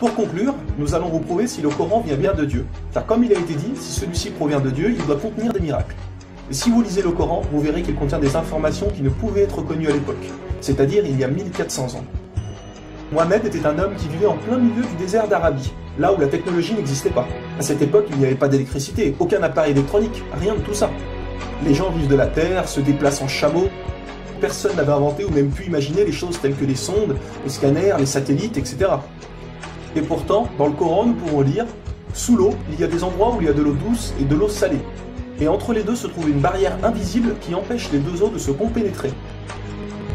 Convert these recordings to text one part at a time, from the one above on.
Pour conclure, nous allons vous prouver si le Coran vient bien de Dieu. Car comme il a été dit, si celui-ci provient de Dieu, il doit contenir des miracles. Et si vous lisez le Coran, vous verrez qu'il contient des informations qui ne pouvaient être connues à l'époque, c'est-à-dire il y a 1400 ans. Mohammed était un homme qui vivait en plein milieu du désert d'Arabie, là où la technologie n'existait pas. À cette époque, il n'y avait pas d'électricité, aucun appareil électronique, rien de tout ça. Les gens vivent de la terre, se déplacent en chameau. Personne n'avait inventé ou même pu imaginer les choses telles que les sondes, les scanners, les satellites, etc. Et pourtant, dans le Coran, nous pouvons lire « Sous l'eau, il y a des endroits où il y a de l'eau douce et de l'eau salée. Et entre les deux se trouve une barrière invisible qui empêche les deux eaux de se compénétrer.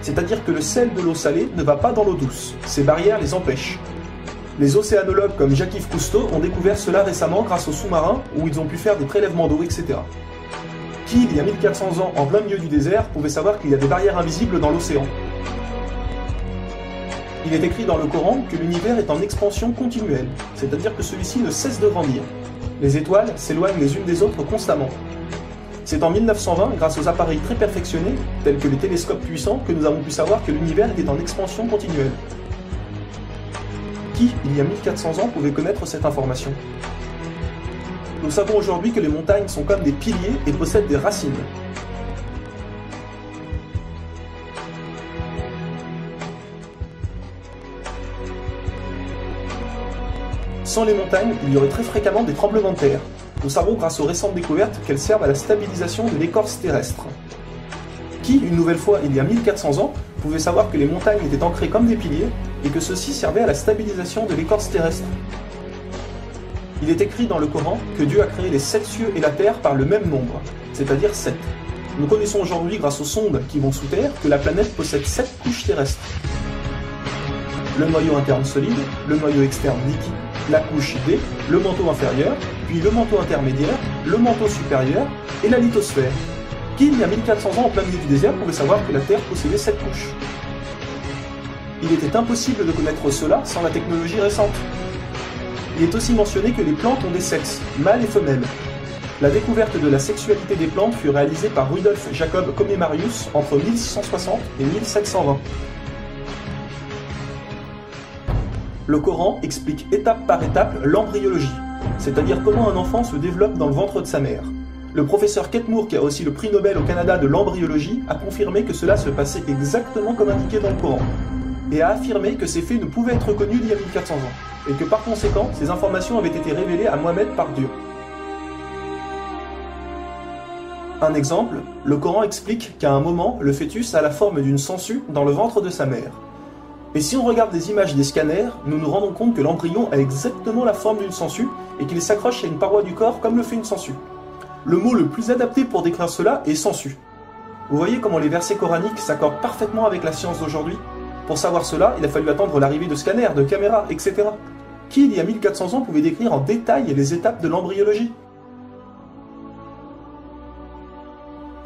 C'est-à-dire que le sel de l'eau salée ne va pas dans l'eau douce. Ces barrières les empêchent. Les océanologues comme Jacques-Yves Cousteau ont découvert cela récemment grâce aux sous-marins où ils ont pu faire des prélèvements d'eau, etc. Qui, il y a 1400 ans, en plein milieu du désert, pouvait savoir qu'il y a des barrières invisibles dans l'océan? Il est écrit dans le Coran que l'univers est en expansion continuelle, c'est-à-dire que celui-ci ne cesse de grandir. Les étoiles s'éloignent les unes des autres constamment. C'est en 1920, grâce aux appareils très perfectionnés, tels que les télescopes puissants, que nous avons pu savoir que l'univers était en expansion continuelle. Qui, il y a 1400 ans, pouvait connaître cette information? Nous savons aujourd'hui que les montagnes sont comme des piliers et possèdent des racines. Sans les montagnes, il y aurait très fréquemment des tremblements de terre. Nous savons grâce aux récentes découvertes qu'elles servent à la stabilisation de l'écorce terrestre. Qui, une nouvelle fois, il y a 1400 ans, pouvait savoir que les montagnes étaient ancrées comme des piliers et que ceux-ci servaient à la stabilisation de l'écorce terrestre? Il est écrit dans le Coran que Dieu a créé les 7 cieux et la terre par le même nombre, c'est-à-dire 7. Nous connaissons aujourd'hui, grâce aux sondes qui vont sous terre, que la planète possède 7 couches terrestres. Le noyau interne solide, le noyau externe liquide, la couche D, le manteau inférieur, puis le manteau intermédiaire, le manteau supérieur et la lithosphère. Qui, il y a 1400 ans en plein milieu du désert, pouvait savoir que la Terre possédait 7 couches? Il était impossible de connaître cela sans la technologie récente. Il est aussi mentionné que les plantes ont des sexes, mâles et femelles. La découverte de la sexualité des plantes fut réalisée par Rudolf Jacob Comnenarius entre 1660 et 1720. Le Coran explique étape par étape l'embryologie, c'est-à-dire comment un enfant se développe dans le ventre de sa mère. Le professeur Kate Moore, qui a aussi le prix Nobel au Canada de l'embryologie, a confirmé que cela se passait exactement comme indiqué dans le Coran, et a affirmé que ces faits ne pouvaient être connus d'il y a 1400 ans, et que par conséquent, ces informations avaient été révélées à Mohammed par Dieu. Un exemple, le Coran explique qu'à un moment, le fœtus a la forme d'une sangsue dans le ventre de sa mère. Et si on regarde des images des scanners, nous nous rendons compte que l'embryon a exactement la forme d'une sangsue et qu'il s'accroche à une paroi du corps comme le fait une sangsue. Le mot le plus adapté pour décrire cela est sangsue. Vous voyez comment les versets coraniques s'accordent parfaitement avec la science d'aujourd'hui? Pour savoir cela, il a fallu attendre l'arrivée de scanners, de caméras, etc. Qui, il y a 1400 ans, pouvait décrire en détail les étapes de l'embryologie?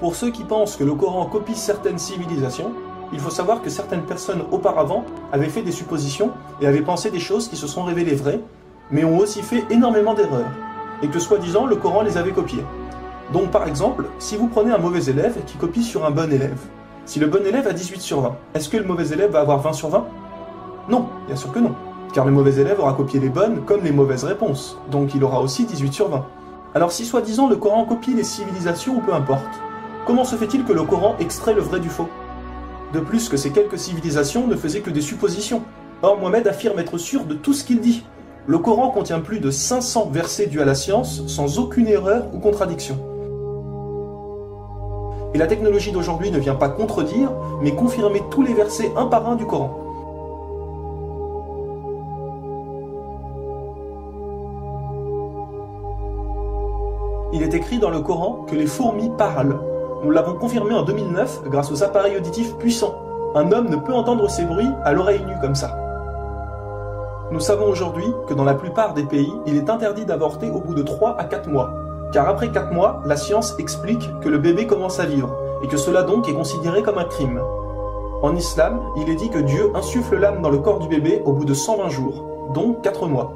Pour ceux qui pensent que le Coran copie certaines civilisations, il faut savoir que certaines personnes auparavant avaient fait des suppositions et avaient pensé des choses qui se sont révélées vraies, mais ont aussi fait énormément d'erreurs, et que soi-disant le Coran les avait copiées. Donc par exemple, si vous prenez un mauvais élève qui copie sur un bon élève, si le bon élève a 18 sur 20, est-ce que le mauvais élève va avoir 20 sur 20? Non, bien sûr que non, car le mauvais élève aura copié les bonnes comme les mauvaises réponses, donc il aura aussi 18 sur 20. Alors si soi-disant le Coran copie les civilisations ou peu importe, comment se fait-il que le Coran extrait le vrai du faux? De plus que ces quelques civilisations ne faisaient que des suppositions. Or Mohammed affirme être sûr de tout ce qu'il dit. Le Coran contient plus de 500 versets dus à la science, sans aucune erreur ou contradiction. Et la technologie d'aujourd'hui ne vient pas contredire, mais confirmer tous les versets un par un du Coran. Il est écrit dans le Coran que les fourmis parlent. Nous l'avons confirmé en 2009 grâce aux appareils auditifs puissants. Un homme ne peut entendre ces bruits à l'oreille nue comme ça. Nous savons aujourd'hui que dans la plupart des pays, il est interdit d'avorter au bout de 3 à 4 mois. Car après 4 mois, la science explique que le bébé commence à vivre, et que cela donc est considéré comme un crime. En islam, il est dit que Dieu insuffle l'âme dans le corps du bébé au bout de 120 jours, donc 4 mois.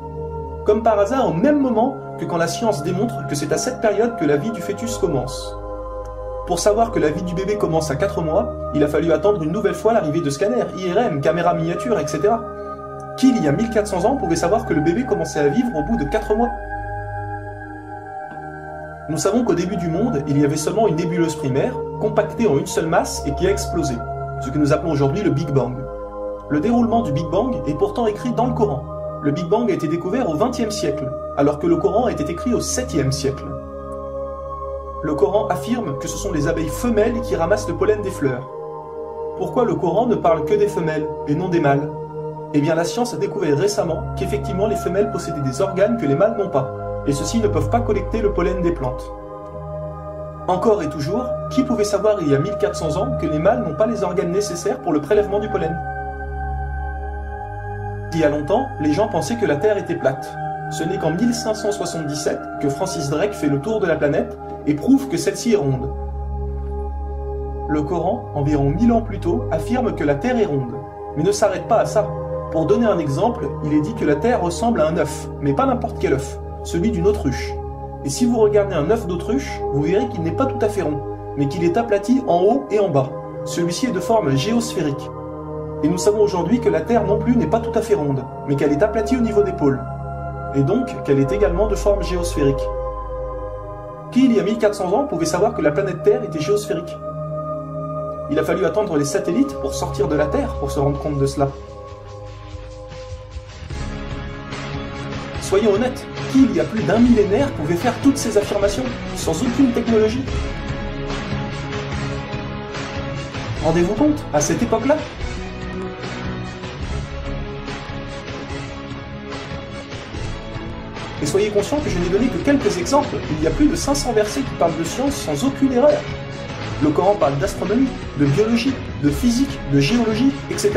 Comme par hasard au même moment que quand la science démontre que c'est à cette période que la vie du fœtus commence. Pour savoir que la vie du bébé commence à 4 mois, il a fallu attendre une nouvelle fois l'arrivée de scanners, IRM, caméras miniatures, etc. Qui, il y a 1400 ans, pouvait savoir que le bébé commençait à vivre au bout de 4 mois? Nous savons qu'au début du monde, il y avait seulement une nébuleuse primaire, compactée en une seule masse et qui a explosé, ce que nous appelons aujourd'hui le Big Bang. Le déroulement du Big Bang est pourtant écrit dans le Coran. Le Big Bang a été découvert au XXe siècle, alors que le Coran a été écrit au 7e siècle. Le Coran affirme que ce sont les abeilles femelles qui ramassent le pollen des fleurs. Pourquoi le Coran ne parle que des femelles et non des mâles? Eh bien la science a découvert récemment qu'effectivement les femelles possédaient des organes que les mâles n'ont pas, et ceux-ci ne peuvent pas collecter le pollen des plantes. Encore et toujours, qui pouvait savoir il y a 1400 ans que les mâles n'ont pas les organes nécessaires pour le prélèvement du pollen? Il y a longtemps, les gens pensaient que la Terre était plate. Ce n'est qu'en 1577 que Francis Drake fait le tour de la planète et prouve que celle-ci est ronde. Le Coran, environ 1000 ans plus tôt, affirme que la Terre est ronde, mais ne s'arrête pas à ça. Pour donner un exemple, il est dit que la Terre ressemble à un œuf, mais pas n'importe quel œuf, celui d'une autruche. Et si vous regardez un œuf d'autruche, vous verrez qu'il n'est pas tout à fait rond, mais qu'il est aplati en haut et en bas. Celui-ci est de forme géosphérique. Et nous savons aujourd'hui que la Terre non plus n'est pas tout à fait ronde, mais qu'elle est aplatie au niveau des pôles. Et donc qu'elle est également de forme géosphérique. Qui, il y a 1400 ans, pouvait savoir que la planète Terre était géosphérique? Il a fallu attendre les satellites pour sortir de la Terre pour se rendre compte de cela. Soyons honnêtes, qui, il y a plus d'un millénaire, pouvait faire toutes ces affirmations, sans aucune technologie? Rendez-vous compte, à cette époque-là? Et soyez conscients que je n'ai donné que quelques exemples. Il y a plus de 500 versets qui parlent de science sans aucune erreur. Le Coran parle d'astronomie, de biologie, de physique, de géologie, etc.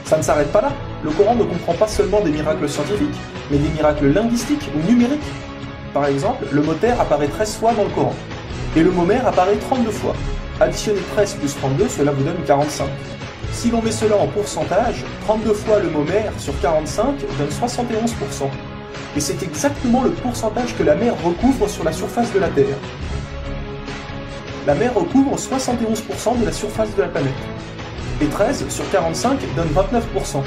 Ça ne s'arrête pas là. Le Coran ne comprend pas seulement des miracles scientifiques, mais des miracles linguistiques ou numériques. Par exemple, le mot terre apparaît 13 fois dans le Coran, et le mot mer apparaît 32 fois. Additionnez 13 plus 32, cela vous donne 45. Si l'on met cela en pourcentage, 32 fois le mot mer sur 45 donne 71%. Et c'est exactement le pourcentage que la mer recouvre sur la surface de la Terre. La mer recouvre 71% de la surface de la planète. Et 13 sur 45 donne 29%.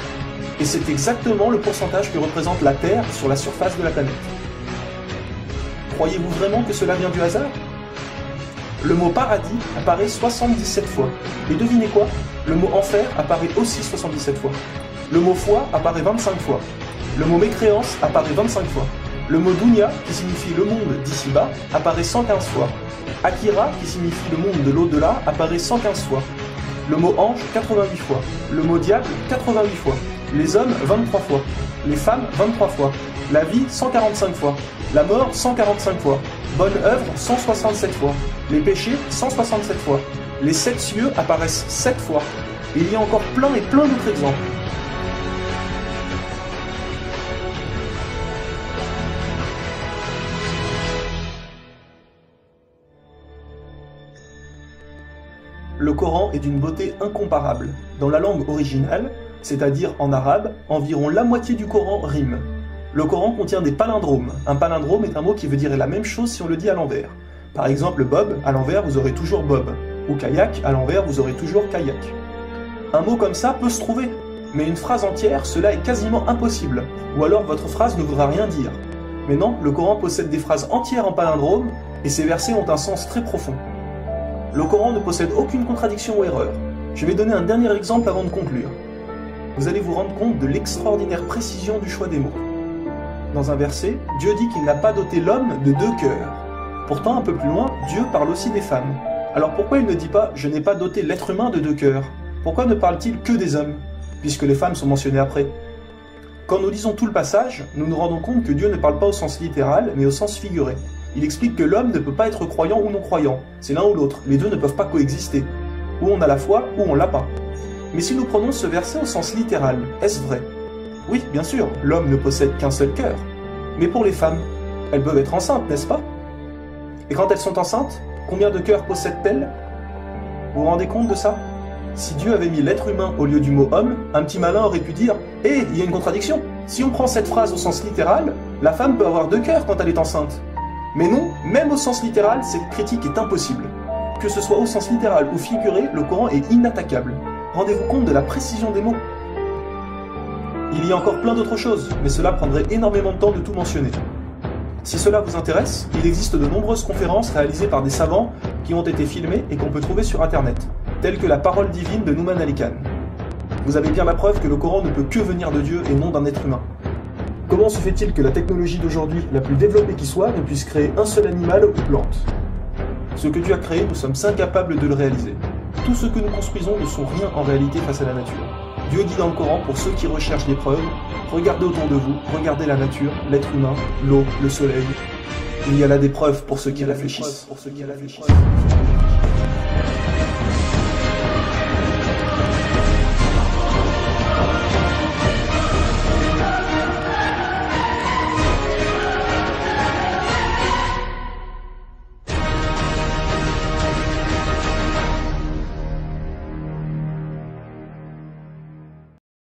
Et c'est exactement le pourcentage que représente la Terre sur la surface de la planète. Croyez-vous vraiment que cela vient du hasard? Le mot paradis apparaît 77 fois. Et devinez quoi? Le mot enfer apparaît aussi 77 fois. Le mot foi apparaît 25 fois. Le mot mécréance apparaît 25 fois. Le mot dunya, qui signifie le monde d'ici-bas, apparaît 115 fois. Akira, qui signifie le monde de l'au-delà, apparaît 115 fois. Le mot ange, 88 fois. Le mot diable, 88 fois. Les hommes, 23 fois. Les femmes, 23 fois. La vie, 145 fois. La mort, 145 fois. Bonne œuvre, 167 fois. Les péchés, 167 fois. Les 7 cieux apparaissent 7 fois. Et il y a encore plein et plein d'autres exemples. Le Coran est d'une beauté incomparable. Dans la langue originale, c'est-à-dire en arabe, environ la moitié du Coran rime. Le Coran contient des palindromes. Un palindrome est un mot qui veut dire la même chose si on le dit à l'envers. Par exemple, Bob, à l'envers, vous aurez toujours Bob. Ou kayak, à l'envers, vous aurez toujours kayak. Un mot comme ça peut se trouver, mais une phrase entière, cela est quasiment impossible. Ou alors votre phrase ne voudra rien dire. Mais non, le Coran possède des phrases entières en palindrome, et ces versets ont un sens très profond. Le Coran ne possède aucune contradiction ou erreur. Je vais donner un dernier exemple avant de conclure. Vous allez vous rendre compte de l'extraordinaire précision du choix des mots. Dans un verset, Dieu dit qu'il n'a pas doté l'homme de 2 cœurs. Pourtant, un peu plus loin, Dieu parle aussi des femmes. Alors pourquoi il ne dit pas « je n'ai pas doté l'être humain de 2 cœurs » ? Pourquoi ne parle-t-il que des hommes, puisque les femmes sont mentionnées après? Quand nous lisons tout le passage, nous nous rendons compte que Dieu ne parle pas au sens littéral, mais au sens figuré. Il explique que l'homme ne peut pas être croyant ou non-croyant, c'est l'un ou l'autre, les deux ne peuvent pas coexister. Ou on a la foi, ou on l'a pas. Mais si nous prenons ce verset au sens littéral, est-ce vrai? Oui, bien sûr, l'homme ne possède qu'un seul cœur. Mais pour les femmes, elles peuvent être enceintes, n'est-ce pas? Et quand elles sont enceintes, combien de cœurs possèdent-elles? Vous vous rendez compte de ça? Si Dieu avait mis l'être humain au lieu du mot homme, un petit malin aurait pu dire « Eh, il y a une contradiction. Si on prend cette phrase au sens littéral, la femme peut avoir 2 cœurs quand elle est enceinte. » Mais non, même au sens littéral, cette critique est impossible. Que ce soit au sens littéral ou figuré, le Coran est inattaquable. Rendez-vous compte de la précision des mots. Il y a encore plein d'autres choses, mais cela prendrait énormément de temps de tout mentionner. Si cela vous intéresse, il existe de nombreuses conférences réalisées par des savants qui ont été filmées et qu'on peut trouver sur internet, telles que la parole divine de Nouman Ali Khan. Vous avez bien la preuve que le Coran ne peut que venir de Dieu et non d'un être humain. Comment se fait-il que la technologie d'aujourd'hui, la plus développée qui soit, ne puisse créer un seul animal ou plante? Ce que Dieu a créé, nous sommes incapables de le réaliser. Tout ce que nous construisons ne sont rien en réalité face à la nature. Dieu dit dans le Coran, pour ceux qui recherchent des preuves, regardez autour de vous, regardez la nature, l'être humain, l'eau, le soleil. Il y a là des preuves pour ceux qui réfléchissent.